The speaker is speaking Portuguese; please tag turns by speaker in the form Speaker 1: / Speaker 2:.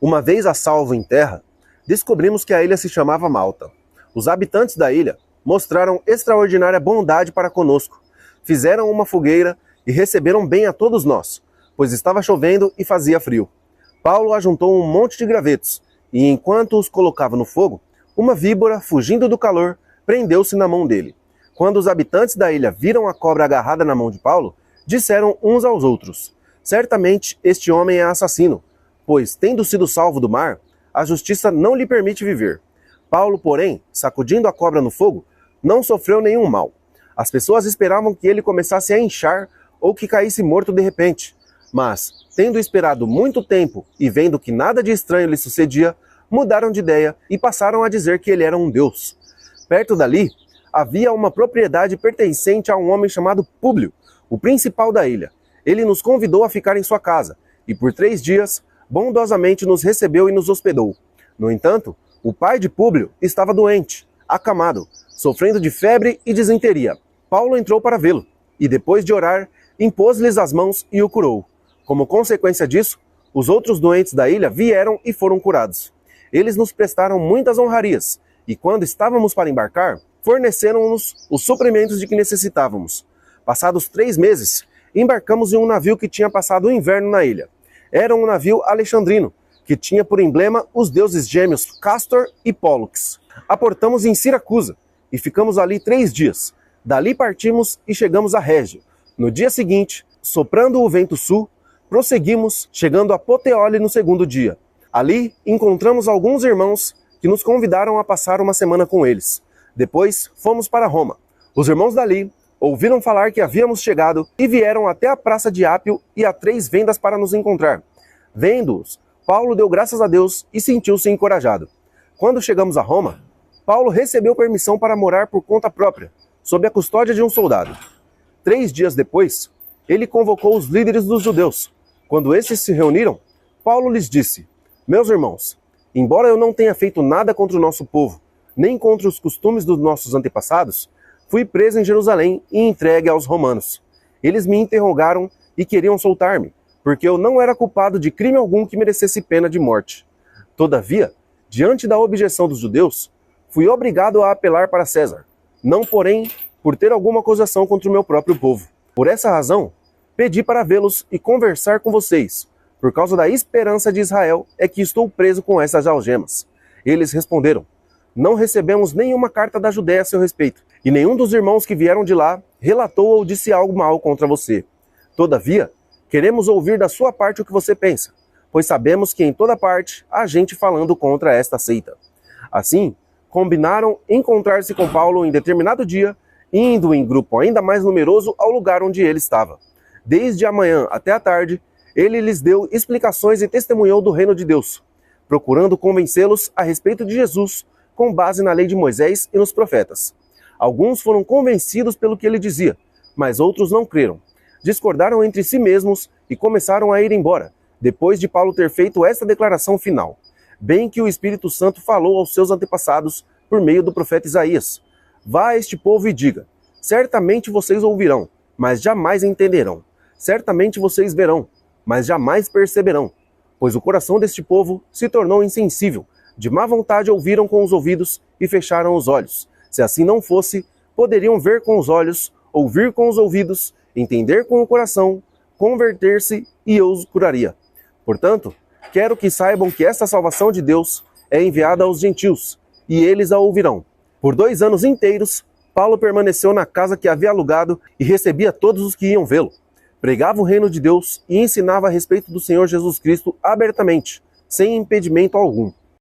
Speaker 1: Uma vez a salvo em terra, descobrimos que a ilha se chamava Malta. Os habitantes da ilha mostraram extraordinária bondade para conosco. Fizeram uma fogueira e receberam bem a todos nós, pois estava chovendo e fazia frio. Paulo ajuntou um monte de gravetos, e enquanto os colocava no fogo, uma víbora, fugindo do calor, prendeu-se na mão dele. Quando os habitantes da ilha viram a cobra agarrada na mão de Paulo, disseram uns aos outros: certamente este homem é assassino, pois, tendo sido salvo do mar, a justiça não lhe permite viver. Paulo, porém, sacudindo a cobra no fogo, não sofreu nenhum mal. As pessoas esperavam que ele começasse a inchar ou que caísse morto de repente. Mas, tendo esperado muito tempo e vendo que nada de estranho lhe sucedia, mudaram de ideia e passaram a dizer que ele era um deus. Perto dali, havia uma propriedade pertencente a um homem chamado Públio, o principal da ilha. Ele nos convidou a ficar em sua casa, e por 3 dias, bondosamente nos recebeu e nos hospedou. No entanto, o pai de Públio estava doente, acamado, sofrendo de febre e disenteria. Paulo entrou para vê-lo, e depois de orar, impôs-lhes as mãos e o curou. Como consequência disso, os outros doentes da ilha vieram e foram curados. Eles nos prestaram muitas honrarias, e quando estávamos para embarcar, forneceram-nos os suprimentos de que necessitávamos. Passados 3 meses, embarcamos em um navio que tinha passado o inverno na ilha. Era um navio alexandrino, que tinha por emblema os deuses gêmeos Castor e Pólux. Aportamos em Siracusa, e ficamos ali 3 dias. Dali partimos e chegamos a Régio. No dia seguinte, soprando o vento sul, prosseguimos, chegando a Puteoli no 2º dia. Ali, encontramos alguns irmãos que nos convidaram a passar uma semana com eles. Depois, fomos para Roma. Os irmãos dali ouviram falar que havíamos chegado e vieram até a praça de Ápio e a 3 vendas para nos encontrar. Vendo-os, Paulo deu graças a Deus e sentiu-se encorajado. Quando chegamos a Roma, Paulo recebeu permissão para morar por conta própria, sob a custódia de um soldado. 3 dias depois, ele convocou os líderes dos judeus. Quando esses se reuniram, Paulo lhes disse: meus irmãos, embora eu não tenha feito nada contra o nosso povo, nem contra os costumes dos nossos antepassados, fui preso em Jerusalém e entregue aos romanos. Eles me interrogaram e queriam soltar-me, porque eu não era culpado de crime algum que merecesse pena de morte. Todavia, diante da objeção dos judeus, fui obrigado a apelar para César, não, porém, por ter alguma acusação contra o meu próprio povo. Por essa razão, pedi para vê-los e conversar com vocês. Por causa da esperança de Israel é que estou preso com essas algemas. Eles responderam: não recebemos nenhuma carta da Judéia a seu respeito, e nenhum dos irmãos que vieram de lá relatou ou disse algo mal contra você. Todavia, queremos ouvir da sua parte o que você pensa, pois sabemos que em toda parte há gente falando contra esta seita. Assim, combinaram encontrar-se com Paulo em determinado dia, indo em grupo ainda mais numeroso ao lugar onde ele estava. Desde a manhã até a tarde, ele lhes deu explicações e testemunhou do reino de Deus, procurando convencê-los a respeito de Jesus, com base na lei de Moisés e nos profetas. Alguns foram convencidos pelo que ele dizia, mas outros não creram. Discordaram entre si mesmos e começaram a ir embora, depois de Paulo ter feito esta declaração final: bem que o Espírito Santo falou aos seus antepassados por meio do profeta Isaías: vá a este povo e diga, certamente vocês ouvirão, mas jamais entenderão. Certamente vocês verão, mas jamais perceberão. Pois o coração deste povo se tornou insensível. De má vontade ouviram com os ouvidos e fecharam os olhos. Se assim não fosse, poderiam ver com os olhos, ouvir com os ouvidos, entender com o coração, converter-se e eu os curaria. Portanto, quero que saibam que esta salvação de Deus é enviada aos gentios, e eles a ouvirão. Por 2 anos inteiros, Paulo permaneceu na casa que havia alugado e recebia todos os que iam vê-lo. Pregava o reino de Deus e ensinava a respeito do Senhor Jesus Cristo abertamente, sem impedimento algum.